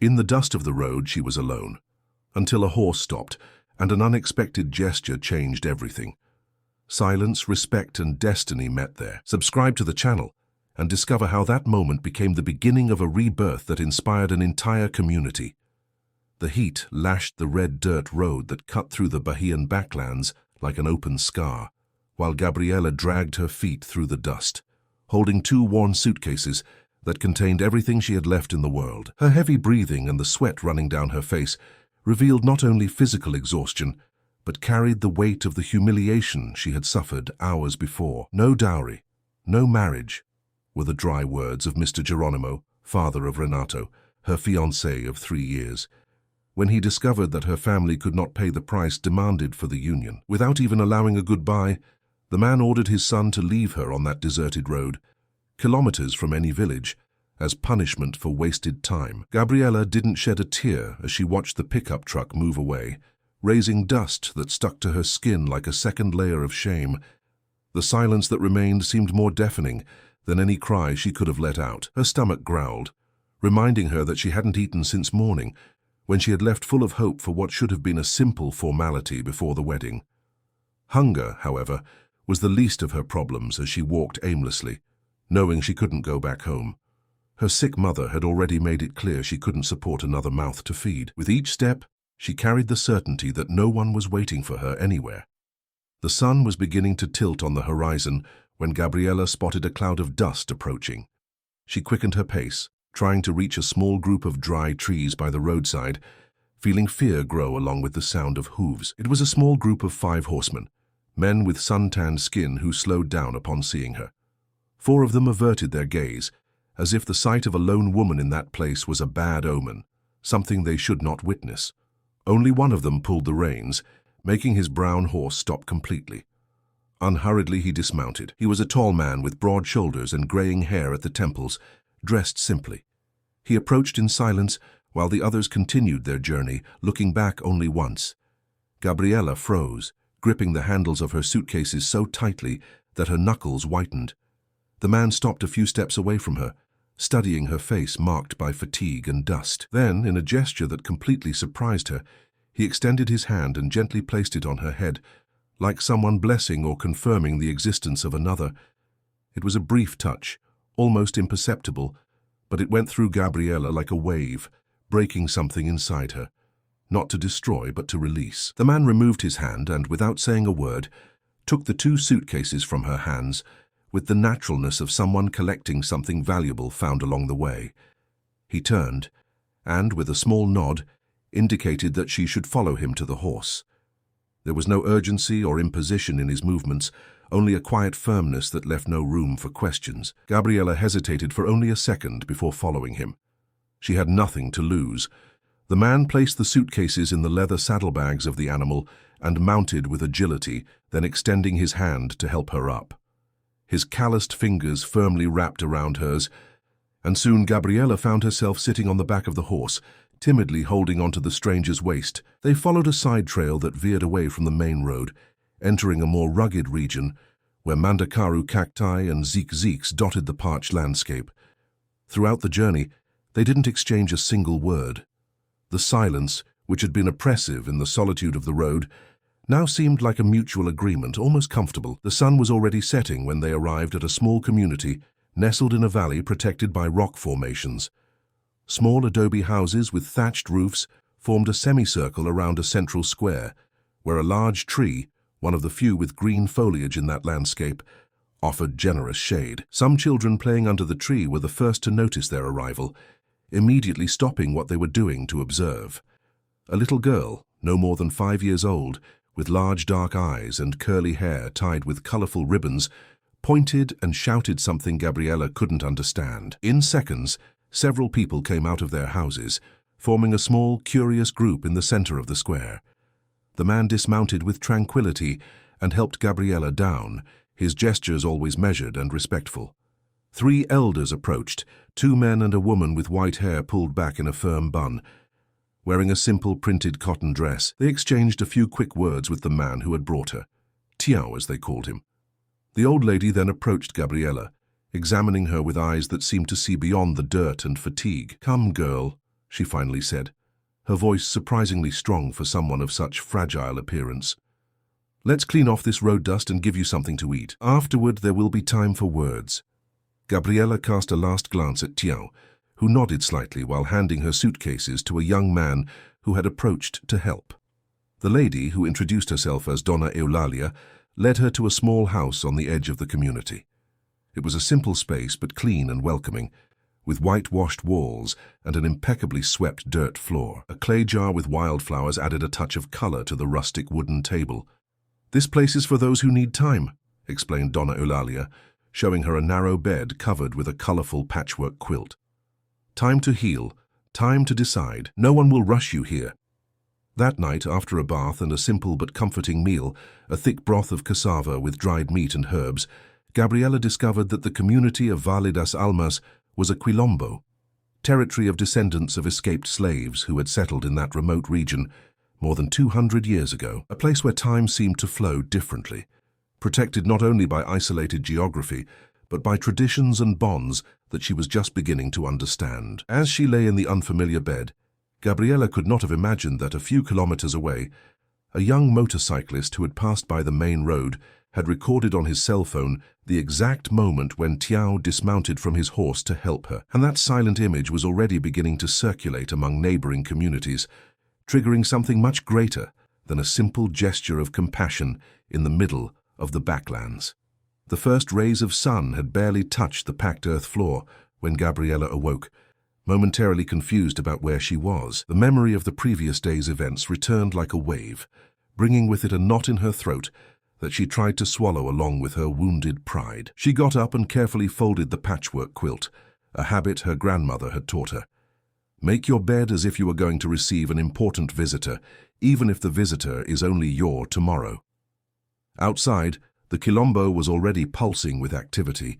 In the dust of the road, she was alone, until a horse stopped, and an unexpected gesture changed everything. Silence, respect, and destiny met there. Subscribe to the channel and discover how that moment became the beginning of a rebirth that inspired an entire community. The heat lashed the red dirt road that cut through the Bahian backlands like an open scar, while Gabriela dragged her feet through the dust, holding two worn suitcases that contained everything she had left in the world. Her heavy breathing and the sweat running down her face revealed not only physical exhaustion, but carried the weight of the humiliation she had suffered hours before. "No dowry, no marriage," were the dry words of Mr. Geronimo, father of Renato, her fiancé of 3 years, when he discovered that her family could not pay the price demanded for the union. Without even allowing a goodbye, the man ordered his son to leave her on that deserted road, kilometers from any village, as punishment for wasted time. Gabriela didn't shed a tear as she watched the pickup truck move away, raising dust that stuck to her skin like a second layer of shame. The silence that remained seemed more deafening than any cry she could have let out. Her stomach growled, reminding her that she hadn't eaten since morning, when she had left full of hope for what should have been a simple formality before the wedding. Hunger, however, was the least of her problems as she walked aimlessly, knowing she couldn't go back home. Her sick mother had already made it clear she couldn't support another mouth to feed. With each step, she carried the certainty that no one was waiting for her anywhere. The sun was beginning to tilt on the horizon when Gabriela spotted a cloud of dust approaching. She quickened her pace, trying to reach a small group of dry trees by the roadside, feeling fear grow along with the sound of hooves. It was a small group of 5 horsemen, men with sun-tanned skin who slowed down upon seeing her. 4 of them averted their gaze, as if the sight of a lone woman in that place was a bad omen, something they should not witness. Only one of them pulled the reins, making his brown horse stop completely. Unhurriedly he dismounted. He was a tall man with broad shoulders and graying hair at the temples, dressed simply. He approached in silence while the others continued their journey, looking back only once. Gabriela froze, gripping the handles of her suitcases so tightly that her knuckles whitened. The man stopped a few steps away from her, studying her face marked by fatigue and dust. Then, in a gesture that completely surprised her, he extended his hand and gently placed it on her head, like someone blessing or confirming the existence of another. It was a brief touch, almost imperceptible, but it went through Gabriela like a wave, breaking something inside her, not to destroy but to release. The man removed his hand and, without saying a word, took the 2 suitcases from her hands, with the naturalness of someone collecting something valuable found along the way. He turned, and, with a small nod, indicated that she should follow him to the horse. There was no urgency or imposition in his movements, only a quiet firmness that left no room for questions. Gabriela hesitated for only a second before following him. She had nothing to lose. The man placed the suitcases in the leather saddlebags of the animal and mounted with agility, then extending his hand to help her up. His calloused fingers firmly wrapped around hers, and soon Gabriela found herself sitting on the back of the horse, timidly holding onto the stranger's waist. They followed a side trail that veered away from the main road, entering a more rugged region where mandakaru cacti and zeek-zeeks dotted the parched landscape. Throughout the journey, they didn't exchange a single word. The silence, which had been oppressive in the solitude of the road, now seemed like a mutual agreement, almost comfortable. The sun was already setting when they arrived at a small community nestled in a valley protected by rock formations. Small adobe houses with thatched roofs formed a semicircle around a central square, where a large tree, one of the few with green foliage in that landscape, offered generous shade. Some children playing under the tree were the first to notice their arrival, immediately stopping what they were doing to observe. A little girl, no more than 5 years old, with large dark eyes and curly hair tied with colorful ribbons, pointed and shouted something Gabriela couldn't understand. In seconds, several people came out of their houses, forming a small, curious group in the center of the square. The man dismounted with tranquility and helped Gabriela down, his gestures always measured and respectful. 3 elders approached, 2 men and a woman with white hair pulled back in a firm bun. Wearing a simple printed cotton dress, they exchanged a few quick words with the man who had brought her, Tiao as they called him. The old lady then approached Gabriela, examining her with eyes that seemed to see beyond the dirt and fatigue. "Come, girl," she finally said, her voice surprisingly strong for someone of such fragile appearance. "Let's clean off this road dust and give you something to eat. Afterward, there will be time for words." Gabriella cast a last glance at Tiao, who nodded slightly while handing her suitcases to a young man who had approached to help. The lady, who introduced herself as Donna Eulalia, led her to a small house on the edge of the community. It was a simple space but clean and welcoming, with whitewashed walls and an impeccably swept dirt floor. A clay jar with wildflowers added a touch of color to the rustic wooden table. "This place is for those who need time," explained Donna Eulalia, showing her a narrow bed covered with a colorful patchwork quilt. "Time to heal, time to decide. No one will rush you here." That night, after a bath and a simple but comforting meal, a thick broth of cassava with dried meat and herbs, Gabriella discovered that the community of Valle das Almas was a quilombo, territory of descendants of escaped slaves who had settled in that remote region more than 200 years ago, a place where time seemed to flow differently, protected not only by isolated geography, but by traditions and bonds that she was just beginning to understand. As she lay in the unfamiliar bed, Gabriella could not have imagined that a few kilometers away, a young motorcyclist who had passed by the main road had recorded on his cell phone the exact moment when Tiao dismounted from his horse to help her, and that silent image was already beginning to circulate among neighboring communities, triggering something much greater than a simple gesture of compassion in the middle of the backlands. The first rays of sun had barely touched the packed earth floor when Gabriella awoke, momentarily confused about where she was. The memory of the previous day's events returned like a wave, bringing with it a knot in her throat that she tried to swallow along with her wounded pride. She got up and carefully folded the patchwork quilt, a habit her grandmother had taught her. Make your bed as if you were going to receive an important visitor, even if the visitor is only your tomorrow. Outside, the quilombo was already pulsing with activity.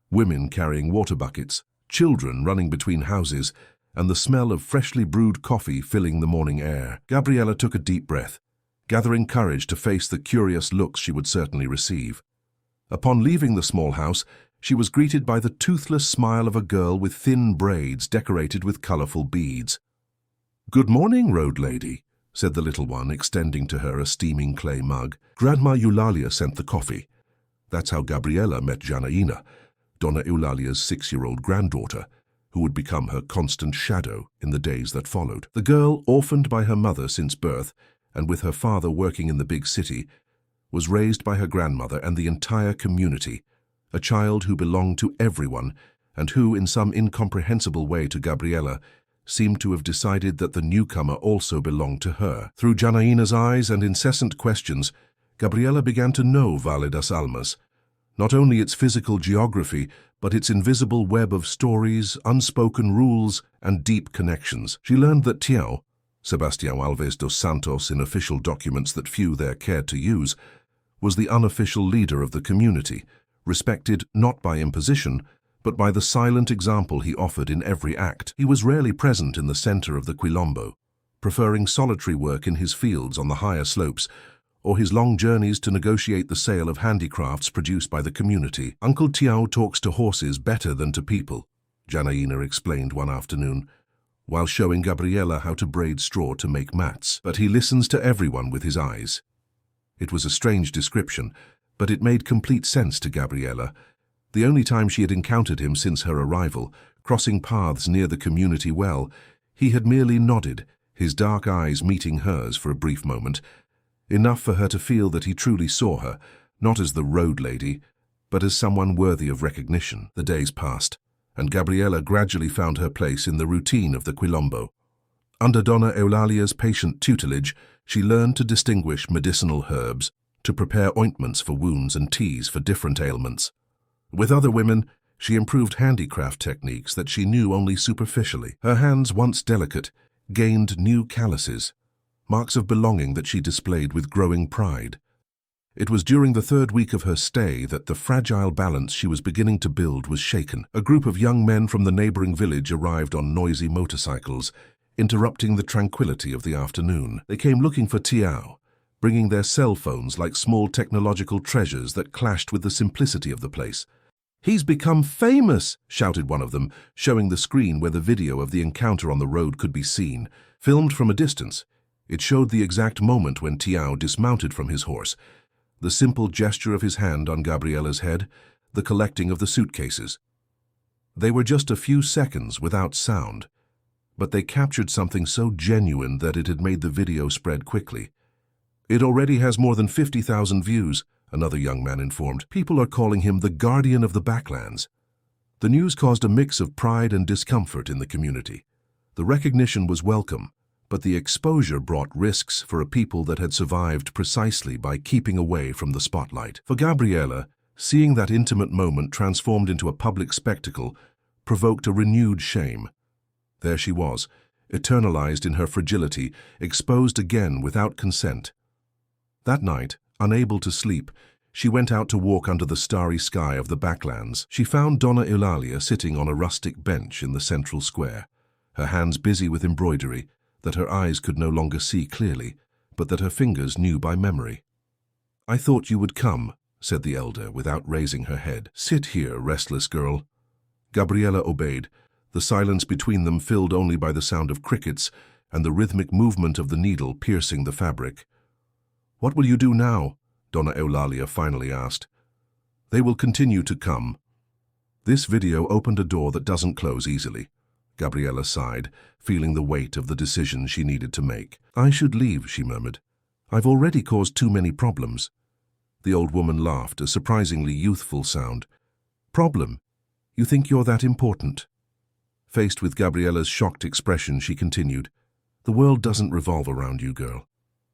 Women carrying water buckets, children running between houses, and the smell of freshly brewed coffee filling the morning air. Gabriella took a deep breath, gathering courage to face the curious looks she would certainly receive. Upon leaving the small house, she was greeted by the toothless smile of a girl with thin braids decorated with colorful beads. "Good morning, road lady," said the little one, extending to her a steaming clay mug. "Grandma Eulalia sent the coffee." That's how Gabriella met Janaina, Donna Eulalia's 6-year-old granddaughter, who would become her constant shadow in the days that followed. The girl, orphaned by her mother since birth, and with her father working in the big city, was raised by her grandmother and the entire community, a child who belonged to everyone and who, in some incomprehensible way to Gabriella, seemed to have decided that the newcomer also belonged to her. Through Janaina's eyes and incessant questions, Gabriella began to know Valle das Almas, not only its physical geography, but its invisible web of stories, unspoken rules, and deep connections. She learned that Tiao, Sebastião Alves dos Santos in official documents that few there cared to use, was the unofficial leader of the community, respected not by imposition, but by the silent example he offered in every act. He was rarely present in the center of the quilombo, preferring solitary work in his fields on the higher slopes, or his long journeys to negotiate the sale of handicrafts produced by the community. "Uncle Tiao talks to horses better than to people," Janaina explained one afternoon, while showing Gabriella how to braid straw to make mats. "But he listens to everyone with his eyes." It was a strange description, but it made complete sense to Gabriella. The only time she had encountered him since her arrival, crossing paths near the community well, he had merely nodded, his dark eyes meeting hers for a brief moment, enough for her to feel that he truly saw her, not as the road lady, but as someone worthy of recognition. The days passed, and Gabriella gradually found her place in the routine of the quilombo. Under Donna Eulalia's patient tutelage, she learned to distinguish medicinal herbs, to prepare ointments for wounds and teas for different ailments. With other women, she improved handicraft techniques that she knew only superficially. Her hands, once delicate, gained new calluses, marks of belonging that she displayed with growing pride. It was during the 3rd week of her stay that the fragile balance she was beginning to build was shaken. A group of young men from the neighboring village arrived on noisy motorcycles, interrupting the tranquility of the afternoon. They came looking for Tiao, bringing their cell phones like small technological treasures that clashed with the simplicity of the place. "He's become famous!" shouted one of them, showing the screen where the video of the encounter on the road could be seen. Filmed from a distance, it showed the exact moment when Tiao dismounted from his horse, the simple gesture of his hand on Gabriela's head, the collecting of the suitcases. They were just a few seconds without sound, but they captured something so genuine that it had made the video spread quickly. "It already has more than 50,000 views," another young man informed. "People are calling him the Guardian of the Backlands." The news caused a mix of pride and discomfort in the community. The recognition was welcome, but the exposure brought risks for a people that had survived precisely by keeping away from the spotlight. For Gabriela, seeing that intimate moment transformed into a public spectacle provoked a renewed shame. There she was, eternalized in her fragility, exposed again without consent. That night, unable to sleep, she went out to walk under the starry sky of the backlands. She found Donna Eulalia sitting on a rustic bench in the central square, her hands busy with embroidery that her eyes could no longer see clearly, but that her fingers knew by memory. "I thought you would come," said the elder without raising her head. "Sit here, restless girl." Gabriela obeyed, the silence between them filled only by the sound of crickets and the rhythmic movement of the needle piercing the fabric. "What will you do now?" Donna Eulalia finally asked. "They will continue to come." This video opened a door that doesn't close easily. Gabriela sighed, feeling the weight of the decision she needed to make. "I should leave," she murmured. "I've already caused too many problems." The old woman laughed, a surprisingly youthful sound. "Problem? You think you're that important?" Faced with Gabriela's shocked expression, she continued, "The world doesn't revolve around you, girl.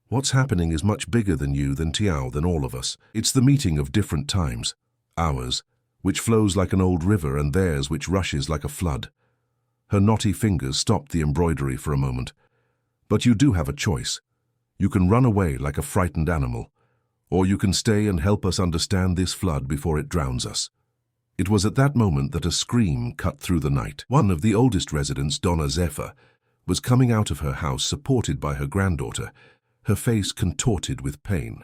What's happening is much bigger than you, than Tiao, than all of us. It's the meeting of different times. Ours, which flows like an old river, and theirs, which rushes like a flood." Her knotty fingers stopped the embroidery for a moment. "But you do have a choice. You can run away like a frightened animal, or you can stay and help us understand this flood before it drowns us." It was at that moment that a scream cut through the night. One of the oldest residents, Donna Zephyr, was coming out of her house supported by her granddaughter, her face contorted with pain.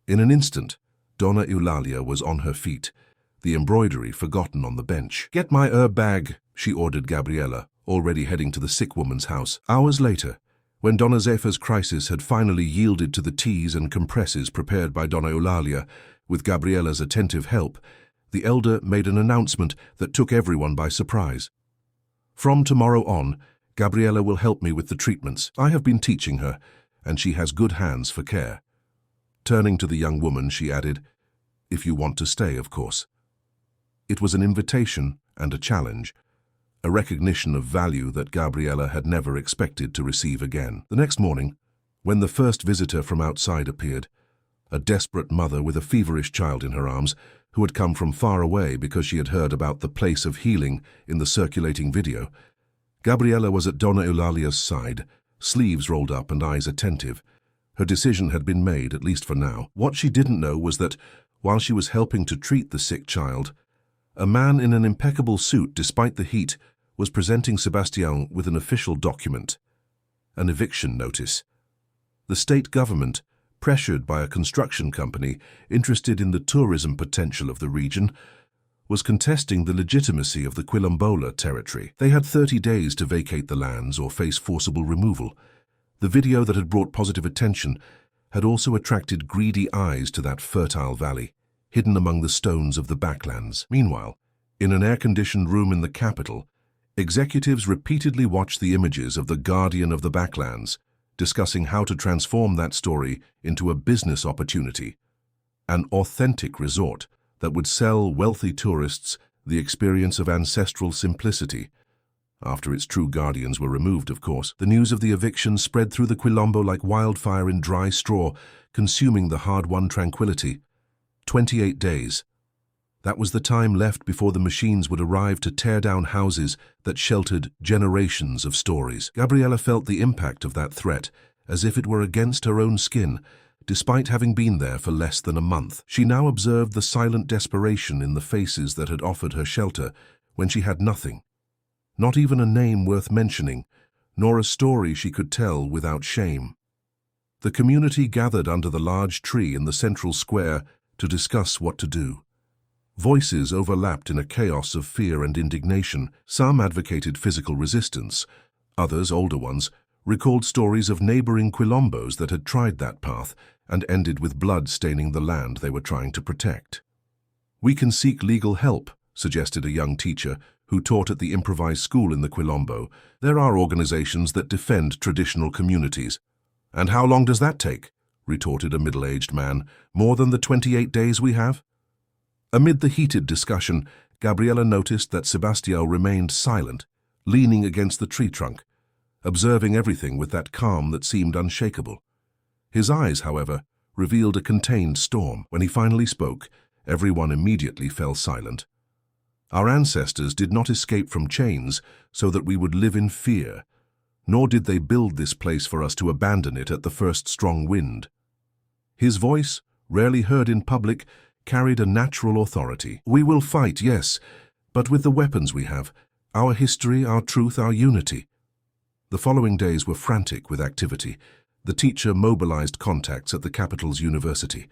In an instant, Donna Eulalia was on her feet, the embroidery forgotten on the bench. "Get my herb bag," she ordered Gabriela, already heading to the sick woman's house. Hours later, when Donna Zephyr's crisis had finally yielded to the teas and compresses prepared by Donna Eulalia, with Gabriela's attentive help, the elder made an announcement that took everyone by surprise. "From tomorrow on, Gabriela will help me with the treatments. I have been teaching her, and she has good hands for care." Turning to the young woman, she added, "If you want to stay, of course." It was an invitation and a challenge, a recognition of value that Gabriela had never expected to receive again. The next morning, when the first visitor from outside appeared, a desperate mother with a feverish child in her arms, who had come from far away because she had heard about the place of healing in the circulating video, Gabriela was at Donna Eulalia's side, sleeves rolled up and eyes attentive. Her decision had been made, at least for now. What she didn't know was that, while she was helping to treat the sick child, a man in an impeccable suit, despite the heat, was presenting Sebastian with an official document, an eviction notice. The state government, pressured by a construction company interested in the tourism potential of the region, was contesting the legitimacy of the Quilombola territory. They had 30 days to vacate the lands or face forcible removal. The video that had brought positive attention had also attracted greedy eyes to that fertile valley, hidden among the stones of the backlands. Meanwhile, in an air-conditioned room in the capital, executives repeatedly watched the images of the Guardian of the Backlands, discussing how to transform that story into a business opportunity, an authentic resort that would sell wealthy tourists the experience of ancestral simplicity. After its true guardians were removed, of course, the news of the eviction spread through the Quilombo like wildfire in dry straw, consuming the hard-won tranquility. 28 days. That was the time left before the machines would arrive to tear down houses that sheltered generations of stories. Gabriela felt the impact of that threat, as if it were against her own skin, despite having been there for less than a month. She now observed the silent desperation in the faces that had offered her shelter when she had nothing. Not even a name worth mentioning, nor a story she could tell without shame. The community gathered under the large tree in the central square to discuss what to do. Voices overlapped in a chaos of fear and indignation. Some advocated physical resistance. Others, older ones, recalled stories of neighboring quilombos that had tried that path and ended with blood staining the land they were trying to protect. "We can seek legal help," suggested a young teacher who taught at the improvised school in the Quilombo. "There are organizations that defend traditional communities." "And how long does that take?" retorted a middle-aged man. "More than the 28 days we have?" Amid the heated discussion, Gabriela noticed that Sebastião remained silent, leaning against the tree trunk, observing everything with that calm that seemed unshakable. His eyes, however, revealed a contained storm. When he finally spoke, everyone immediately fell silent. "Our ancestors did not escape from chains so that we would live in fear, nor did they build this place for us to abandon it at the first strong wind." His voice, rarely heard in public, carried a natural authority. "We will fight, yes, but with the weapons we have, our history, our truth, our unity." The following days were frantic with activity. The teacher mobilized contacts at the capital's university.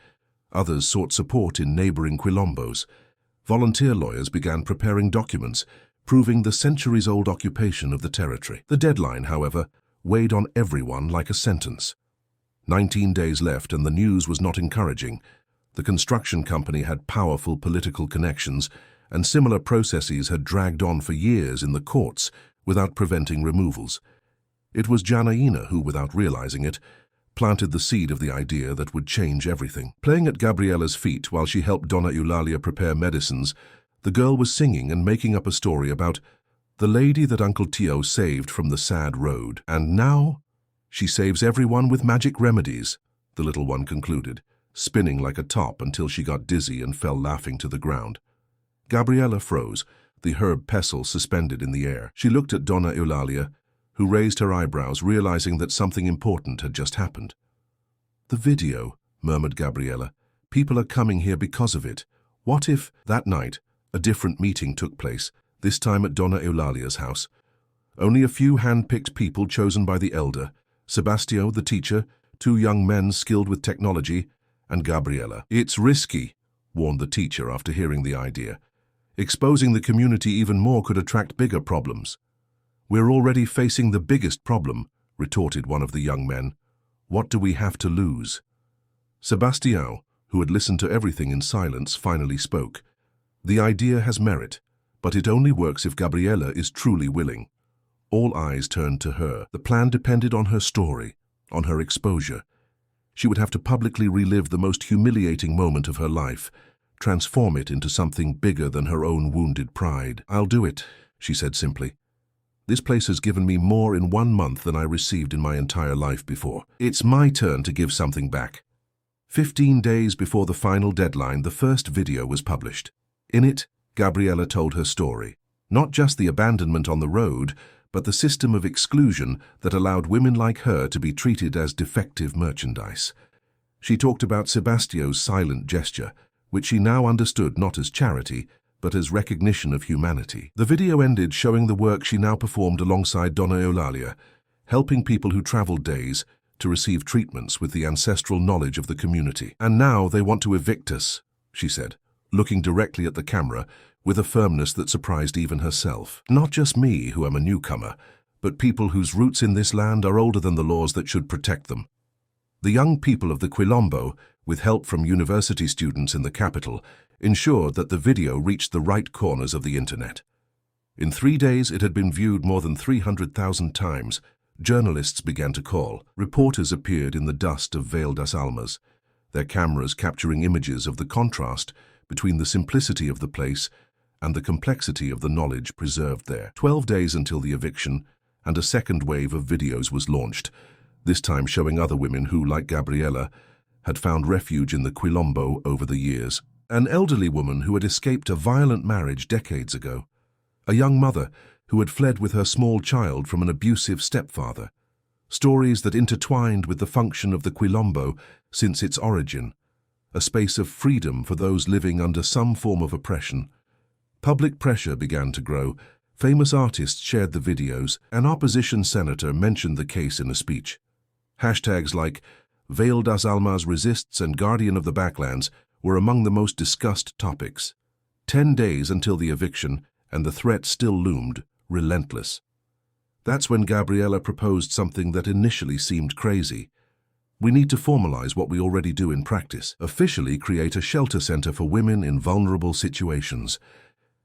Others sought support in neighboring quilombos. Volunteer lawyers began preparing documents, proving the centuries-old occupation of the territory. The deadline, however, weighed on everyone like a sentence. 19 days left, and the news was not encouraging. The construction company had powerful political connections, and similar processes had dragged on for years in the courts without preventing removals. It was Janaína who, without realizing it, planted the seed of the idea that would change everything. Playing at Gabriela's feet while she helped Dona Eulalia prepare medicines, the girl was singing and making up a story about the lady that Uncle Tio saved from the sad road. "And now she saves everyone with magic remedies," the little one concluded, spinning like a top until she got dizzy and fell laughing to the ground. Gabriela froze, the herb pestle suspended in the air. She looked at Dona Eulalia, who raised her eyebrows, realizing that something important had just happened. "The video," murmured Gabriela. "People are coming here because of it. What if—" That night, a different meeting took place, this time at Dona Eulalia's house. Only a few hand-picked people chosen by the elder, Sebastião, the teacher, 2 young men skilled with technology, and Gabriela. "It's risky," warned the teacher after hearing the idea. "Exposing the community even more could attract bigger problems." "We're already facing the biggest problem," retorted one of the young men. "What do we have to lose?" Sebastião, who had listened to everything in silence, finally spoke. "The idea has merit, but it only works if Gabriela is truly willing." All eyes turned to her. The plan depended on her story, on her exposure. She would have to publicly relive the most humiliating moment of her life, transform it into something bigger than her own wounded pride. "I'll do it," she said simply. "This place has given me more in 1 month than I received in my entire life before. It's my turn to give something back." 15 days before the final deadline, the first video was published. In it, Gabriela told her story. Not just the abandonment on the road, but the system of exclusion that allowed women like her to be treated as defective merchandise. She talked about Sebastião's silent gesture, which she now understood not as charity, but as recognition of humanity. The video ended showing the work she now performed alongside Dona Eulalia, helping people who traveled days to receive treatments with the ancestral knowledge of the community. "And now they want to evict us," she said, looking directly at the camera with a firmness that surprised even herself. "Not just me, who am a newcomer, but people whose roots in this land are older than the laws that should protect them." The young people of the Quilombo, with help from university students in the capital, ensured that the video reached the right corners of the internet. In 3 days, it had been viewed more than 300,000 times. Journalists began to call. Reporters appeared in the dust of Vale das Almas, their cameras capturing images of the contrast between the simplicity of the place and the complexity of the knowledge preserved there. 12 days until the eviction, and a second wave of videos was launched, this time showing other women who, like Gabriela, had found refuge in the Quilombo over the years. An elderly woman who had escaped a violent marriage decades ago. A young mother who had fled with her small child from an abusive stepfather. Stories that intertwined with the function of the Quilombo since its origin. A space of freedom for those living under some form of oppression. Public pressure began to grow. Famous artists shared the videos. An opposition senator mentioned the case in a speech. Hashtags like Vale das Almas resists and Guardian of the Backlands were among the most discussed topics. 10 days until the eviction, and the threat still loomed, relentless. That's when Gabriela proposed something that initially seemed crazy. We need to formalize what we already do in practice, officially create a shelter center for women in vulnerable situations.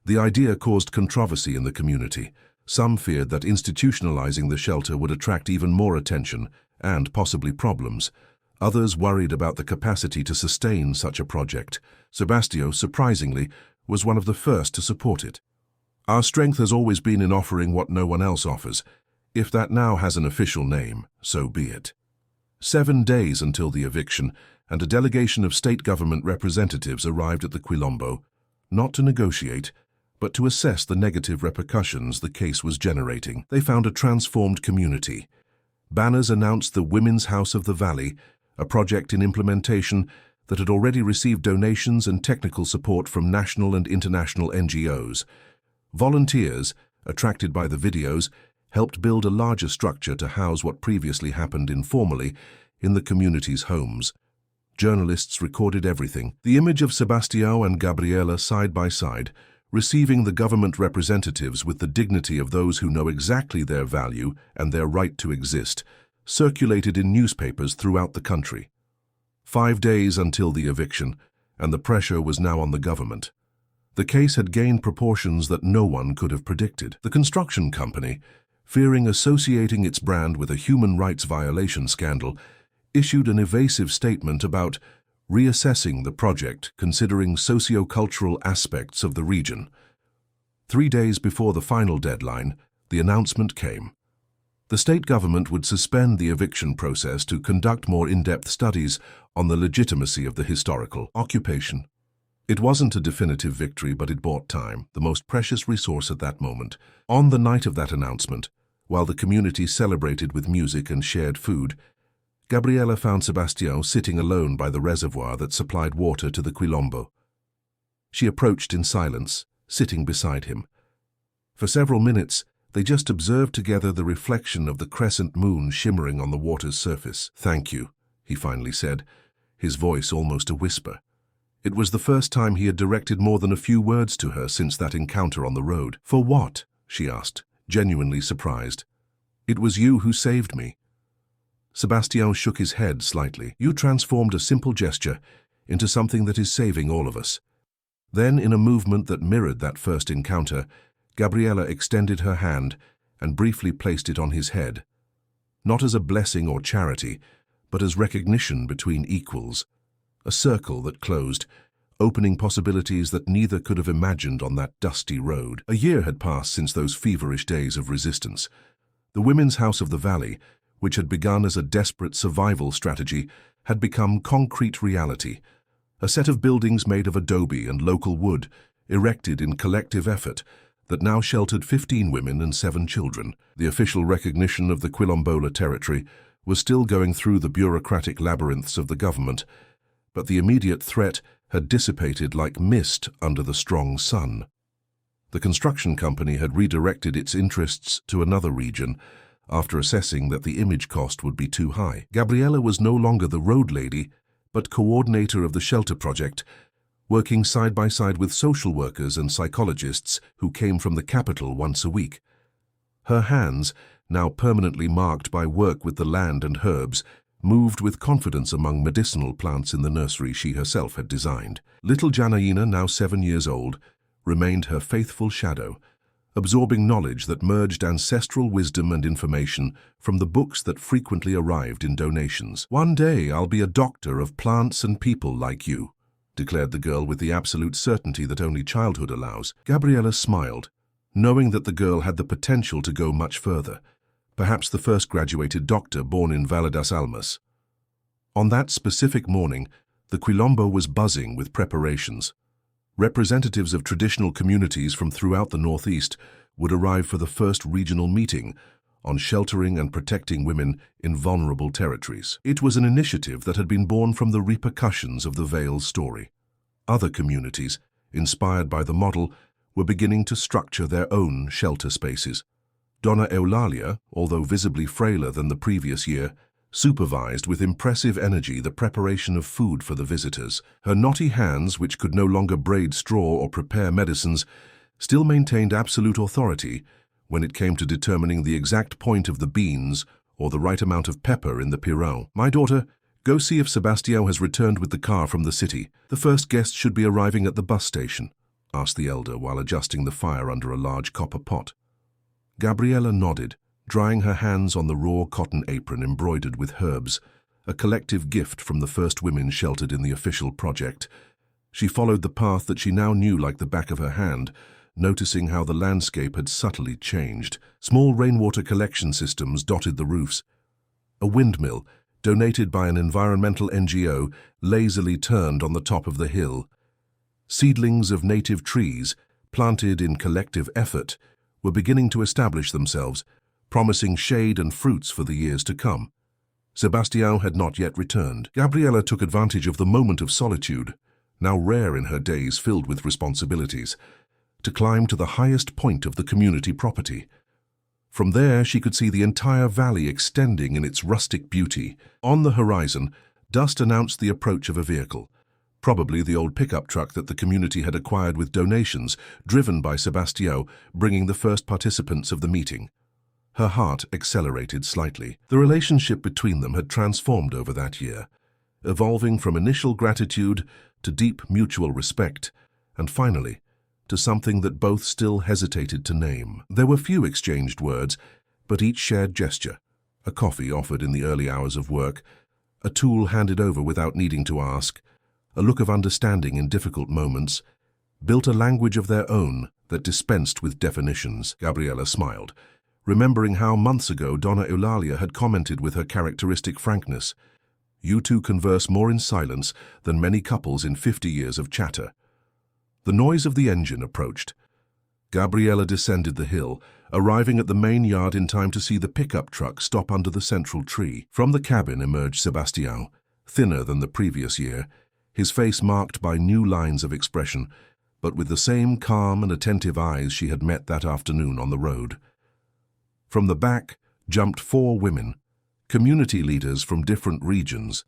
The idea caused controversy in the community. Some feared that institutionalizing the shelter would attract even more attention and possibly problems. Others worried about the capacity to sustain such a project. Sebastio, surprisingly, was one of the first to support it. Our strength has always been in offering what no one else offers. If that now has an official name, so be it. 7 days until the eviction, and a delegation of state government representatives arrived at the Quilombo, not to negotiate, but to assess the negative repercussions the case was generating. They found a transformed community. Banners announced the Women's House of the Valley, a project in implementation that had already received donations and technical support from national and international NGOs. Volunteers, attracted by the videos, helped build a larger structure to house what previously happened informally in the community's homes. Journalists recorded everything. The image of Sebastio and Gabriela side by side, receiving the government representatives with the dignity of those who know exactly their value and their right to exist, circulated in newspapers throughout the country. 5 days until the eviction, and the pressure was now on the government. The case had gained proportions that no one could have predicted. The construction company, fearing associating its brand with a human rights violation scandal, issued an evasive statement about reassessing the project considering socio-cultural aspects of the region. 3 days before the final deadline, the announcement came. The state government would suspend the eviction process to conduct more in-depth studies on the legitimacy of the historical occupation. It wasn't a definitive victory, but it bought time, the most precious resource at that moment. On the night of that announcement, while the community celebrated with music and shared food, Gabriela found Sebastio sitting alone by the reservoir that supplied water to the Quilombo. She approached in silence, sitting beside him. For several minutes, they just observed together the reflection of the crescent moon shimmering on the water's surface. "Thank you," he finally said, his voice almost a whisper. It was the first time he had directed more than a few words to her since that encounter on the road. "For what?" she asked, genuinely surprised. "It was you who saved me." Sebastien shook his head slightly. "You transformed a simple gesture into something that is saving all of us." Then, in a movement that mirrored that first encounter, Gabriela extended her hand and briefly placed it on his head. Not as a blessing or charity, but as recognition between equals. A circle that closed, opening possibilities that neither could have imagined on that dusty road. A year had passed since those feverish days of resistance. The Women's House of the Valley, which had begun as a desperate survival strategy, had become concrete reality. A set of buildings made of adobe and local wood, erected in collective effort, that now sheltered 15 women and 7 children. The official recognition of the Quilombola territory was still going through the bureaucratic labyrinths of the government, but the immediate threat had dissipated like mist under the strong sun. The construction company had redirected its interests to another region after assessing that the image cost would be too high. Gabriela was no longer the road lady, but coordinator of the shelter project, working side by side with social workers and psychologists who came from the capital once a week. Her hands, now permanently marked by work with the land and herbs, moved with confidence among medicinal plants in the nursery she herself had designed. Little Janaina, now 7 years old, remained her faithful shadow, absorbing knowledge that merged ancestral wisdom and information from the books that frequently arrived in donations. "One day I'll be a doctor of plants and people like you," declared the girl with the absolute certainty that only childhood allows. Gabriela smiled, knowing that the girl had the potential to go much further, perhaps the first graduated doctor born in Valle das Almas. On that specific morning, the Quilombo was buzzing with preparations. Representatives of traditional communities from throughout the Northeast would arrive for the first regional meeting on sheltering and protecting women in vulnerable territories. It was an initiative that had been born from the repercussions of the Veil's story. Other communities, inspired by the model, were beginning to structure their own shelter spaces. Donna Eulalia, although visibly frailer than the previous year, supervised with impressive energy the preparation of food for the visitors. Her knotty hands, which could no longer braid straw or prepare medicines, still maintained absolute authority when it came to determining the exact point of the beans or the right amount of pepper in the pirogue. "My daughter, go see if Sebastião has returned with the car from the city. The first guest should be arriving at the bus station," asked the elder while adjusting the fire under a large copper pot. Gabriela nodded, drying her hands on the raw cotton apron embroidered with herbs, a collective gift from the first women sheltered in the official project. She followed the path that she now knew like the back of her hand, noticing how the landscape had subtly changed. Small rainwater collection systems dotted the roofs. A windmill, donated by an environmental NGO, lazily turned on the top of the hill. Seedlings of native trees, planted in collective effort, were beginning to establish themselves, promising shade and fruits for the years to come. Sebastião had not yet returned. Gabriela took advantage of the moment of solitude, now rare in her days filled with responsibilities, to climb to the highest point of the community property. From there, she could see the entire valley extending in its rustic beauty. On the horizon, dust announced the approach of a vehicle, probably the old pickup truck that the community had acquired with donations, driven by Sebastião, bringing the first participants of the meeting. Her heart accelerated slightly. The relationship between them had transformed over that year, evolving from initial gratitude to deep mutual respect, and finally, to something that both still hesitated to name. There were few exchanged words, but each shared gesture, a coffee offered in the early hours of work, a tool handed over without needing to ask, a look of understanding in difficult moments, built a language of their own that dispensed with definitions. Gabriela smiled, remembering how months ago Donna Eulalia had commented with her characteristic frankness, "You two converse more in silence than many couples in 50 years of chatter." The noise of the engine approached. Gabriela descended the hill, arriving at the main yard in time to see the pickup truck stop under the central tree. From the cabin emerged Sebastião, thinner than the previous year, his face marked by new lines of expression, but with the same calm and attentive eyes she had met that afternoon on the road. From the back jumped 4 women, community leaders from different regions,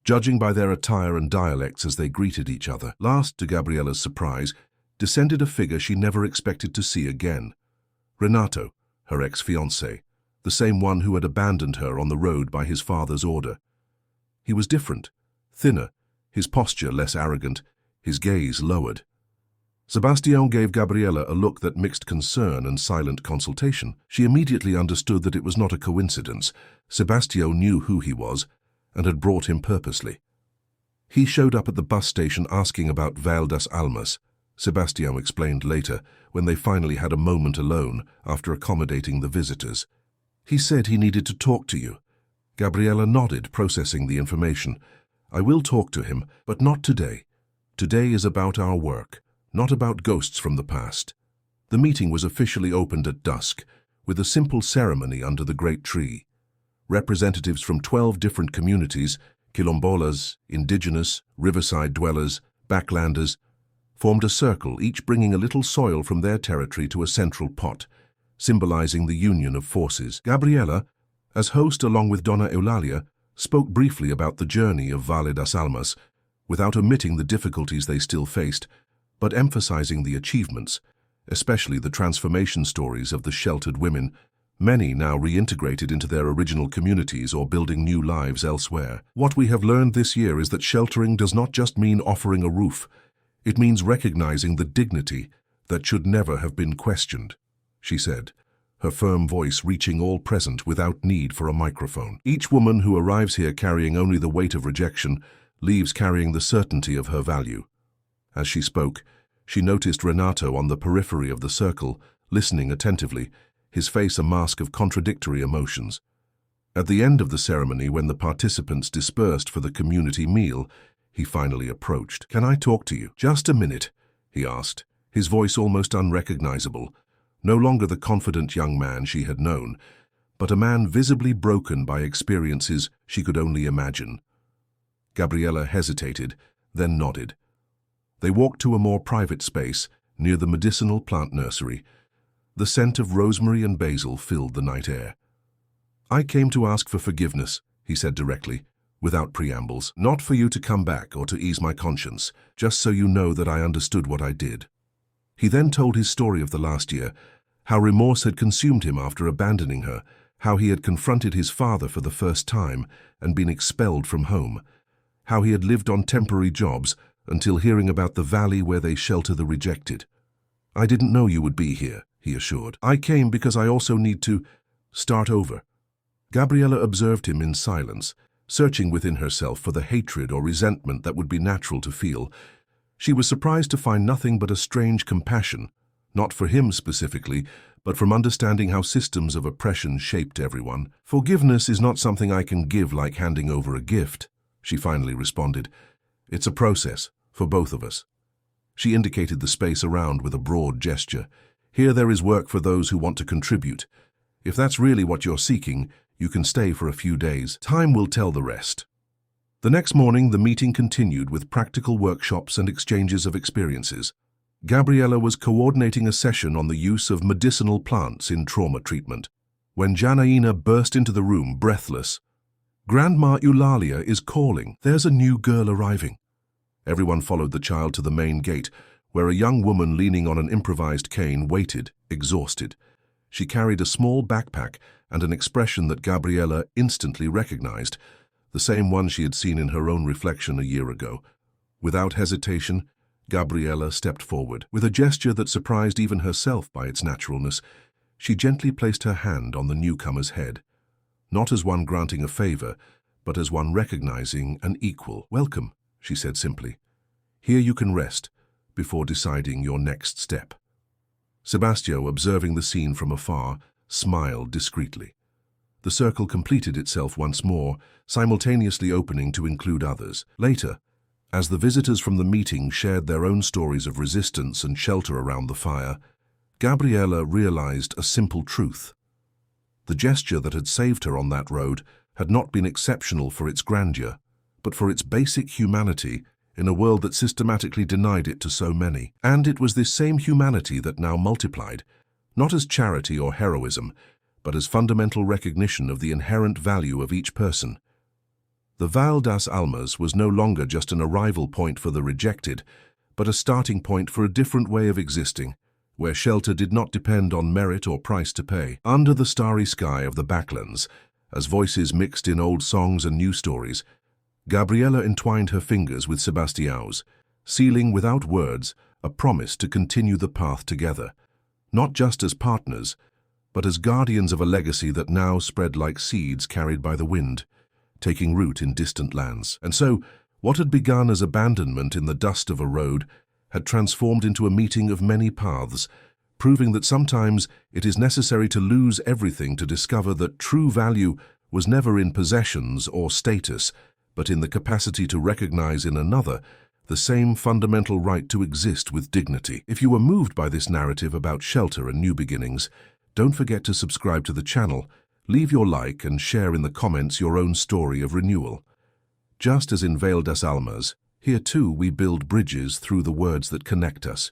judging by their attire and dialects as they greeted each other. Last, to Gabriela's surprise, descended a figure she never expected to see again. Renato, her ex-fiancé, the same one who had abandoned her on the road by his father's order. He was different, thinner, his posture less arrogant, his gaze lowered. Sebastião gave Gabriela a look that mixed concern and silent consultation. She immediately understood that it was not a coincidence. Sebastião knew who he was and had brought him purposely. He showed up at the bus station asking about Vale das Almas, Sebastião explained later, when they finally had a moment alone after accommodating the visitors. "He said he needed to talk to you." Gabriela nodded, processing the information. "I will talk to him, but not today. Today is about our work, not about ghosts from the past." The meeting was officially opened at dusk, with a simple ceremony under the great tree. Representatives from 12 different communities, quilombolas, indigenous, riverside dwellers, backlanders, formed a circle, each bringing a little soil from their territory to a central pot, symbolizing the union of forces. Gabriela, as host along with Donna Eulalia, spoke briefly about the journey of Vale das Almas, without omitting the difficulties they still faced, but emphasizing the achievements, especially the transformation stories of the sheltered women, many now reintegrated into their original communities or building new lives elsewhere. "What we have learned this year is that sheltering does not just mean offering a roof. It means recognizing the dignity that should never have been questioned," she said, her firm voice reaching all present without need for a microphone. "Each woman who arrives here carrying only the weight of rejection leaves carrying the certainty of her value." As she spoke, she noticed Renato on the periphery of the circle, listening attentively, his face a mask of contradictory emotions. At the end of the ceremony, when the participants dispersed for the community meal, he finally approached. "Can I talk to you?" "Just a minute," he asked, his voice almost unrecognizable, no longer the confident young man she had known, but a man visibly broken by experiences she could only imagine. Gabriela hesitated, then nodded. They walked to a more private space near the medicinal plant nursery. The scent of rosemary and basil filled the night air. "I came to ask for forgiveness," he said directly, without preambles. Not for you to come back or to ease my conscience, just so you know that I understood what I did. He then told his story of the last year, how remorse had consumed him after abandoning her, how he had confronted his father for the first time and been expelled from home, how he had lived on temporary jobs until hearing about the valley where they shelter the rejected. I didn't know you would be here, he assured. I came because I also need to start over. Gabriella observed him in silence, searching within herself for the hatred or resentment that would be natural to feel. She was surprised to find nothing but a strange compassion, not for him specifically, but from understanding how systems of oppression shaped everyone. Forgiveness is not something I can give like handing over a gift, she finally responded. It's a process, for both of us. She indicated the space around with a broad gesture. Here there is work for those who want to contribute. If that's really what you're seeking, you can stay for a few days. Time will tell the rest. The next morning, the meeting continued with practical workshops and exchanges of experiences. Gabriella was coordinating a session on the use of medicinal plants in trauma treatment, when Janaina burst into the room, breathless. Grandma Eulalia is calling. There's a new girl arriving. Everyone followed the child to the main gate, where a young woman leaning on an improvised cane waited, exhausted. She carried a small backpack and an expression that Gabriella instantly recognized, the same one she had seen in her own reflection a year ago. Without hesitation, Gabriella stepped forward. With a gesture that surprised even herself by its naturalness, she gently placed her hand on the newcomer's head, not as one granting a favor, but as one recognizing an equal. Welcome, she said simply. Here you can rest before deciding your next step. Sebastião, observing the scene from afar, smiled discreetly. The circle completed itself once more, simultaneously opening to include others. Later, as the visitors from the meeting shared their own stories of resistance and shelter around the fire, Gabriella realized a simple truth. The gesture that had saved her on that road had not been exceptional for its grandeur, but for its basic humanity in a world that systematically denied it to so many. And it was this same humanity that now multiplied, not as charity or heroism, but as fundamental recognition of the inherent value of each person. The Val das Almas was no longer just an arrival point for the rejected, but a starting point for a different way of existing, where shelter did not depend on merit or price to pay. Under the starry sky of the backlands, as voices mixed in old songs and new stories, Gabriella entwined her fingers with Sebastião's, sealing without words a promise to continue the path together, not just as partners, but as guardians of a legacy that now spread like seeds carried by the wind, taking root in distant lands. And so, what had begun as abandonment in the dust of a road had transformed into a meeting of many paths, proving that sometimes it is necessary to lose everything to discover that true value was never in possessions or status, but in the capacity to recognize in another the same fundamental right to exist with dignity. If you were moved by this narrative about shelter and new beginnings, don't forget to subscribe to the channel, leave your like and share in the comments your own story of renewal. Just as in Val das Almas, here too we build bridges through the words that connect us.